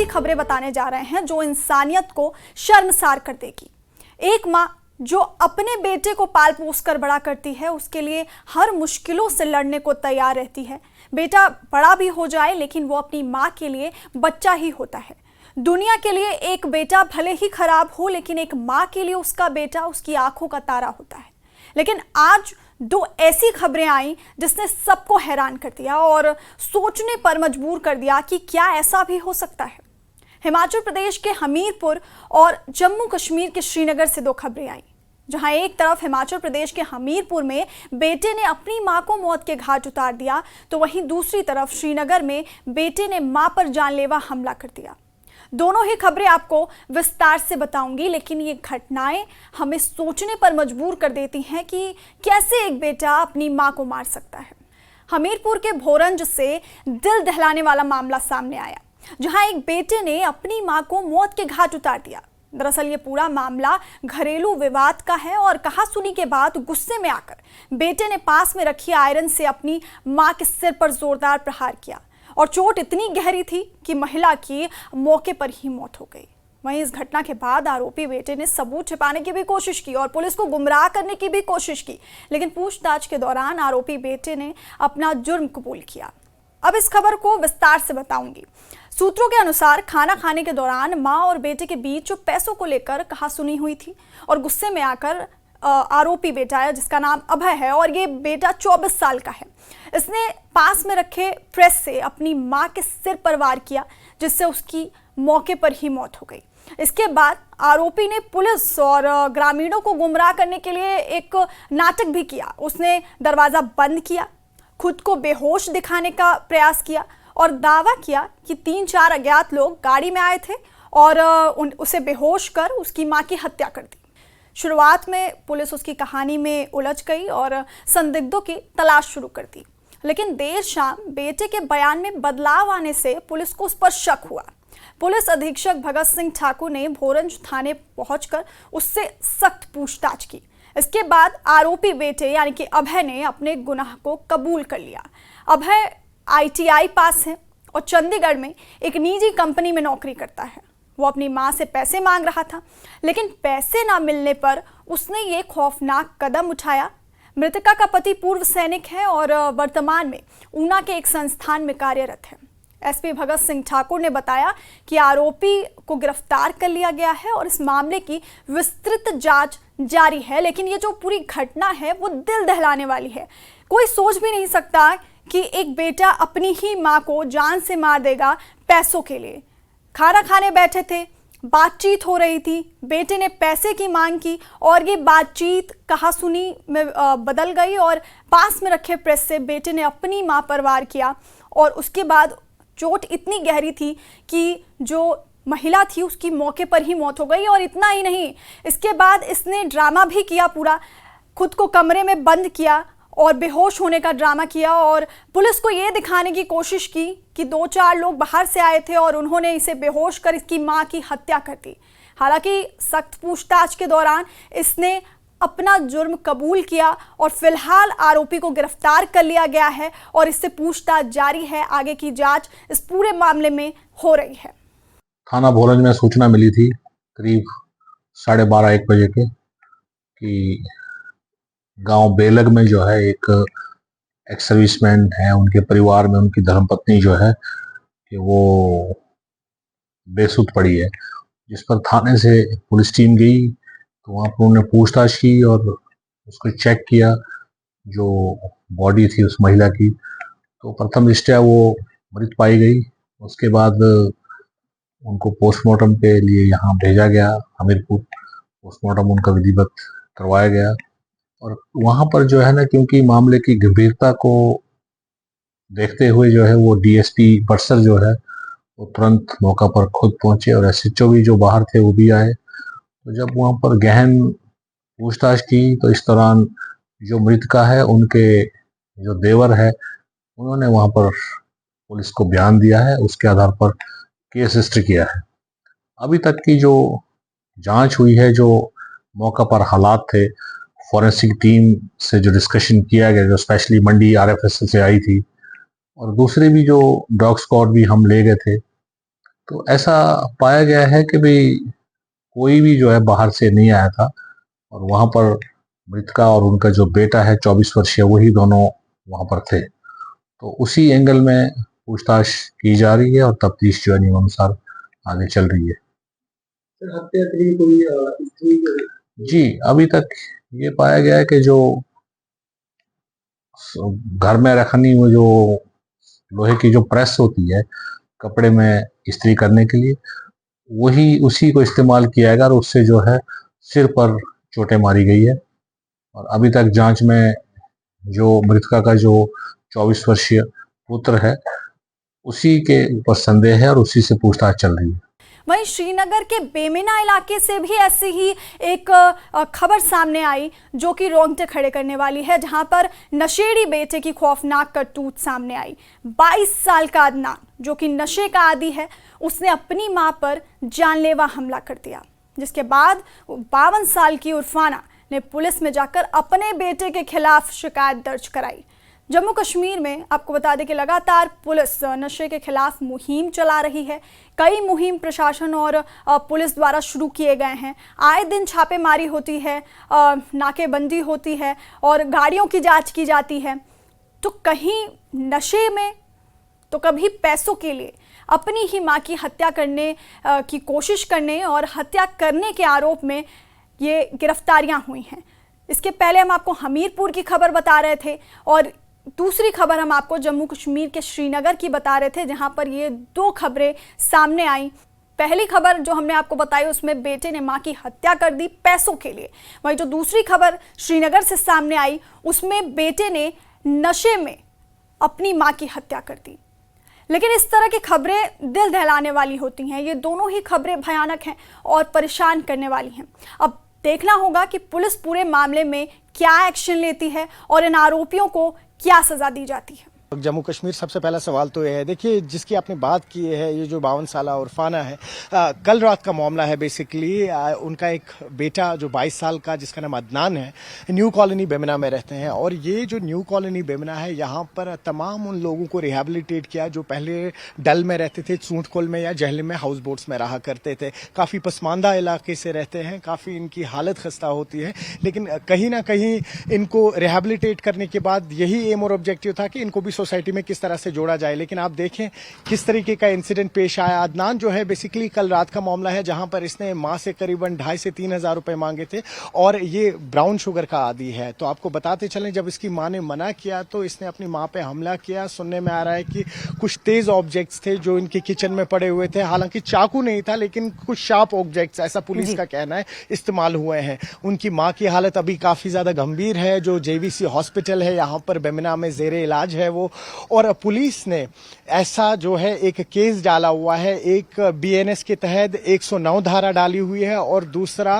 खबरें बताने जा रहे हैं जो इंसानियत को शर्मसार कर देगी। एक माँ जो अपने बेटे को पाल पोस कर बड़ा करती है, उसके लिए हर मुश्किलों से लड़ने को तैयार रहती है। बेटा बड़ा भी हो जाए लेकिन वो अपनी माँ के लिए बच्चा ही होता है। दुनिया के लिए एक बेटा भले ही खराब हो, लेकिन एक माँ के लिए उसका बेटा उसकी आंखों का तारा होता है। लेकिन आज दो ऐसी खबरें आई जिसने सबको हैरान कर दिया और सोचने पर मजबूर कर दिया कि क्या ऐसा भी हो सकता है। हिमाचल प्रदेश के हमीरपुर और जम्मू कश्मीर के श्रीनगर से दो खबरें आई, जहां एक तरफ हिमाचल प्रदेश के हमीरपुर में बेटे ने अपनी मां को मौत के घाट उतार दिया, तो वहीं दूसरी तरफ श्रीनगर में बेटे ने मां पर जानलेवा हमला कर दिया। दोनों ही खबरें आपको विस्तार से बताऊंगी, लेकिन ये घटनाएं हमें सोचने पर मजबूर कर देती हैं कि कैसे एक बेटा अपनी मां को मार सकता है। हमीरपुर के भोरंज से दिल दहलाने वाला मामला सामने आया, जहां एक बेटे ने अपनी मां को मौत के घाट उतार दिया। दरअसल ये पूरा मामला घरेलू विवाद का है और कहासुनी के बाद गुस्से में आकर बेटे ने पास में रखी आयरन से अपनी मां के सिर पर जोरदार प्रहार किया और चोट इतनी गहरी थी कि महिला की मौके पर ही मौत हो गई। वहीं इस घटना के बाद आरोपी बेटे ने सबूत छिपाने की भी कोशिश की और पुलिस को गुमराह करने की भी कोशिश की, लेकिन पूछताछ के दौरान आरोपी बेटे ने अपना जुर्म कबूल किया। अब इस खबर को विस्तार से बताऊंगी। सूत्रों के अनुसार खाना खाने के दौरान मां और बेटे के बीच जो पैसों को लेकर कहासुनी हुई थी और गुस्से में आकर आरोपी बेटा है, जिसका नाम अभय है और ये बेटा 24 साल का है, इसने पास में रखे प्रेस से अपनी मां के सिर पर वार किया, जिससे उसकी मौके पर ही मौत हो गई। इसके बाद आरोपी ने पुलिस और ग्रामीणों को गुमराह करने के लिए एक नाटक भी किया। उसने दरवाजा बंद किया, खुद को बेहोश दिखाने का प्रयास किया और दावा किया कि 3-4 अज्ञात लोग गाड़ी में आए थे और उसे बेहोश कर उसकी मां की हत्या कर दी। शुरुआत में पुलिस उसकी कहानी में उलझ गई और संदिग्धों की तलाश शुरू कर दी, लेकिन देर शाम बेटे के बयान में बदलाव आने से पुलिस को उस पर शक हुआ। पुलिस अधीक्षक भगत सिंह ठाकुर ने भोरंज थाने पहुंचकर उससे सख्त पूछताछ की। इसके बाद आरोपी बेटे यानी कि अभय ने अपने गुनाह को कबूल कर लिया। अभय ITI पास है और चंडीगढ़ में एक निजी कंपनी में नौकरी करता है। वो अपनी मां से पैसे मांग रहा था, लेकिन पैसे ना मिलने पर उसने ये खौफनाक कदम उठाया। मृतका का पति पूर्व सैनिक है और वर्तमान में ऊना के एक संस्थान में कार्यरत है। SP भगत सिंह ठाकुर ने बताया कि आरोपी को गिरफ्तार कर लिया गया है और इस मामले की विस्तृत जांच जारी है, लेकिन ये जो पूरी घटना है वो दिल दहलाने वाली है। कोई सोच भी नहीं सकता कि एक बेटा अपनी ही मां को जान से मार देगा पैसों के लिए। खाना खाने बैठे थे, बातचीत हो रही थी, बेटे ने पैसे की मांग की और ये बातचीत कहासुनी में बदल गई और पास में रखे प्रेस से बेटे ने अपनी मां पर वार किया और उसके बाद चोट इतनी गहरी थी कि जो महिला थी उसकी मौके पर ही मौत हो गई। और इतना ही नहीं, इसके बाद इसने ड्रामा भी किया, पूरा खुद को कमरे में बंद किया और बेहोश होने का ड्रामा किया और पुलिस को ये दिखाने की कोशिश की कि 2-4 लोग बाहर से आए थे और उन्होंने इसे बेहोश कर इसकी मां की हत्या कर दी। हालांकि सख्त पूछताछ के दौरान इसने अपना जुर्म कबूल किया और फिलहाल आरोपी को गिरफ्तार कर लिया गया है और इससे पूछताछ जारी है। आगे की जांच इस पूरे मामले में हो रही है। थाना भोरंज में सूचना मिली थी करीब 12:30-1 बजे के कि गांव बेलग में जो है एक एक्स सर्विसमैन है, उनके परिवार में उनकी धर्मपत्नी जो है कि वो बेसुध पड़ी है, जिस पर थाने से पुलिस टीम गई तो वहाँ पर उन्होंने पूछताछ की और उसको चेक किया। जो बॉडी थी उस महिला की, तो प्रथम दृष्टया वो मृत पाई गई। उसके बाद उनको पोस्टमार्टम के लिए यहाँ भेजा गया हमीरपुर। पोस्टमार्टम उनका विधिवत करवाया गया और वहाँ पर जो है ना, क्योंकि मामले की गंभीरता को देखते हुए जो है वो DSP बरसर जो है वो तुरंत मौका पर खुद पहुंचे और SHO भी जो बाहर थे वो भी आए। तो जब वहाँ पर गहन पूछताछ की तो इस दौरान जो मृतका है उनके जो देवर है उन्होंने वहाँ पर पुलिस को बयान दिया है, उसके आधार पर केस रजिस्टर किया है। अभी तक की जो जांच हुई है, जो मौका पर हालात थे, फॉरेंसिक टीम से जो डिस्कशन किया गया, जो स्पेशली मंडी RFSL से आई थी और दूसरे भी जो डॉग स्क्वाड भी हम ले गए थे, तो ऐसा पाया गया है कि भाई कोई भी जो है बाहर से नहीं आया था और वहां पर मृतका और उनका जो बेटा है 24 वर्षीय, वही दोनों वहां पर थे। तो उसी एंगल में पूछताछ की जा रही है और तफ्तीश जो है नियमानुसार आगे चल रही है। हत्या के लिए कोई जी, अभी तक ये पाया गया है कि जो घर में रखनी वो जो लोहे की जो प्रेस होती है कपड़े में इस्त्री करने के लिए, वही उसी को इस्तेमाल किया गया और उससे जो है सिर पर चोटें मारी गई है। और अभी तक जांच में जो मृतका का जो 24 वर्षीय पुत्र है उसी के ऊपर संदेह है और उसी से पूछताछ चल रही है। वहीं श्रीनगर के बेमिना इलाके से भी ऐसी ही एक खबर सामने आई जो कि रोंगटे खड़े करने वाली है, जहां पर नशेड़ी बेटे की खौफनाक करतूत सामने आई। 22 साल का अदनान, जो कि नशे का आदी है, उसने अपनी मां पर जानलेवा हमला कर दिया, जिसके बाद 52 साल की उर्फाना ने पुलिस में जाकर अपने बेटे के खिलाफ शिकायत दर्ज कराई। जम्मू कश्मीर में आपको बता दें कि लगातार पुलिस नशे के खिलाफ मुहिम चला रही है। कई मुहिम प्रशासन और पुलिस द्वारा शुरू किए गए हैं। आए दिन छापेमारी होती है, नाकेबंदी होती है और गाड़ियों की जांच की जाती है। तो कहीं नशे में तो कभी पैसों के लिए अपनी ही मां की हत्या करने की कोशिश करने और हत्या करने के आरोप में ये गिरफ्तारियां हुई हैं। इसके पहले हम आपको हमीरपुर की खबर बता रहे थे और दूसरी खबर हम आपको जम्मू कश्मीर के श्रीनगर की बता रहे थे, जहां पर ये दो खबरें सामने आई। पहली खबर जो हमने आपको बताई उसमें बेटे ने मां की हत्या कर दी पैसों के लिए। वहीं जो दूसरी खबर श्रीनगर से सामने आई उसमें बेटे ने नशे में अपनी मां की हत्या कर दी। लेकिन इस तरह की खबरें दिल दहलाने वाली होती हैं। ये दोनों ही खबरें भयानक हैं और परेशान करने वाली हैं। अब देखना होगा कि पुलिस पूरे मामले में क्या एक्शन लेती है और इन आरोपियों को क्या सजा दी जाती है। जम्मू कश्मीर सबसे पहला सवाल तो यह है, देखिए जिसकी आपने बात की है, ये जो 52 साल उर्फाना है, कल रात का मामला है। बेसिकली उनका एक बेटा जो 22 साल का जिसका नाम अदनान है, न्यू कॉलोनी बेमिना में रहते हैं। और ये जो न्यू कॉलोनी बेमिना है, यहाँ पर तमाम उन लोगों को रिहेबिलिटेट किया जो पहले डल में रहते थे, चूंटकोल में या जहलम में हाउस बोट्स में रहा करते थे। काफ़ी पसमानदा इलाके से रहते हैं, काफ़ी इनकी हालत खस्ता होती है, लेकिन कहीं ना कहीं इनको रिहेबिलिटेट करने के बाद यही एम और ऑब्जेक्टिव था कि इनको भी सोसाइटी में किस तरह से जोड़ा जाए। लेकिन आप देखें किस तरीके का इंसिडेंट पेश आया। अदनान जो है बेसिकली कल रात का मामला है, जहां पर इसने मां से करीबन 2,500 से 3,000 रुपए मांगे थे और ये ब्राउन शुगर का आदी है। तो आपको बताते चलें, जब इसकी मां ने मना किया तो इसने अपनी मां पे हमला किया। सुनने में आ रहा है कि कुछ तेज ऑब्जेक्ट्स थे जो इनके किचन में पड़े हुए थे, हालांकि चाकू नहीं था लेकिन कुछ शार्प ऑब्जेक्ट्स, ऐसा पुलिस का कहना है, इस्तेमाल हुए हैं। उनकी मां की हालत अभी काफी ज्यादा गंभीर है। जो JVC हॉस्पिटल है यहाँ पर बेमिना में जेरे इलाज है वो। और पुलिस ने ऐसा जो है एक केस डाला हुआ है, एक BNS के तहत 109 धारा डाली हुई है और दूसरा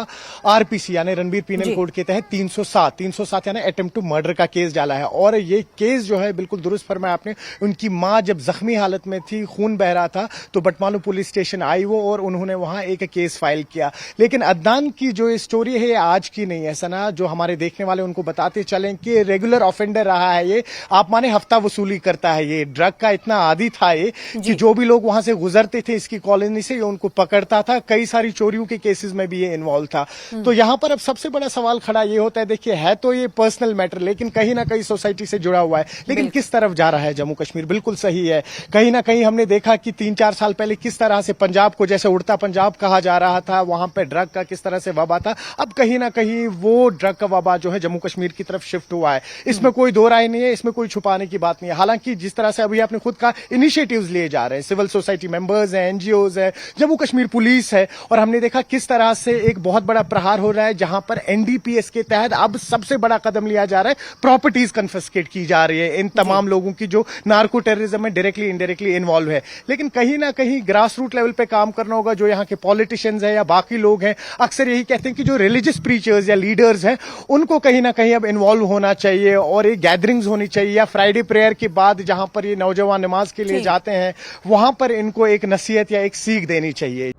RPC यानी रणबीर पीनल कोड के तहत 307 यानी अटेम्प्ट टू मर्डर का केस डाला है। और ये केस जो है बिल्कुल दुरुस्त फरमाया आपने। उनकी मां जब जख्मी हालत में थी, खून बह रहा था, तो बटमालू पुलिस स्टेशन आई वो और उन्होंने वहां एक केस फाइल किया। लेकिन अदनान की जो स्टोरी है आज की नहीं है, सना, जो हमारे देखने वाले उनको बताते चलें कि रेगुलर ऑफेंडर रहा है ये। आप माने हफ्ता वसूली करता है ये, ड्रग का इतना आदी था ये कि जो भी लोग वहां से गुजरते थे इसकी कॉलोनी से, ये उनको पकड़ता था। कई सारी चोरियों के केसेस में भी ये इन्वॉल्व था। तो यहां पर अब सबसे बड़ा सवाल खड़ा ये होता है, देखिए है तो ये पर्सनल मैटर लेकिन कहीं ना कहीं सोसाइटी से जुड़ा हुआ है। लेकिन किस तरफ जा रहा है जम्मू कश्मीर, बिल्कुल सही है। कहीं ना कहीं हमने देखा कि 3-4 साल पहले किस तरह से पंजाब को जैसे उड़ता पंजाब कहा जा रहा था, वहां पर ड्रग का किस तरह से वबा था, अब कहीं ना कहीं वो ड्रग का वबा जो है जम्मू कश्मीर की तरफ शिफ्ट हुआ है। इसमें कोई दो राय नहीं है, इसमें कोई छुपाने की बात नहीं है। हालांकि जिस तरह से अभी आपने खुद का इनिशिएटिव्स लिए जा रहे हैं, सिविल सोसाइटी मेंबर्स हैं, NGOs है, जम्मू कश्मीर पुलिस है, और हमने देखा किस तरह से एक बहुत बड़ा प्रहार हो रहा है जहां पर NDPS के तहत अब सबसे बड़ा कदम लिया जा रहा है, प्रॉपर्टीज कन्फिस्केट की जा रही है इन तमाम लोगों की जो नार्को टेररिज्म में डायरेक्टली इनडायरेक्टली इन्वॉल्व है। लेकिन कहीं ना कहीं ग्रास रूट लेवल पे काम करना होगा। जो यहाँ के पॉलिटिशियंस है या बाकी लोग हैं अक्सर यही कहते हैं कि जो रिलीजियस प्रीचर्स या लीडर्स हैं उनको कहीं ना कहीं अब इन्वॉल्व होना चाहिए और एक गैदरिंग्स होनी चाहिए, या फ्राइडे प्रेयर के बाद जहां पर ये नौजवान नमाज के लिए जाते हैं वहां पर इनको एक नसीहत या एक सीख देनी चाहिए।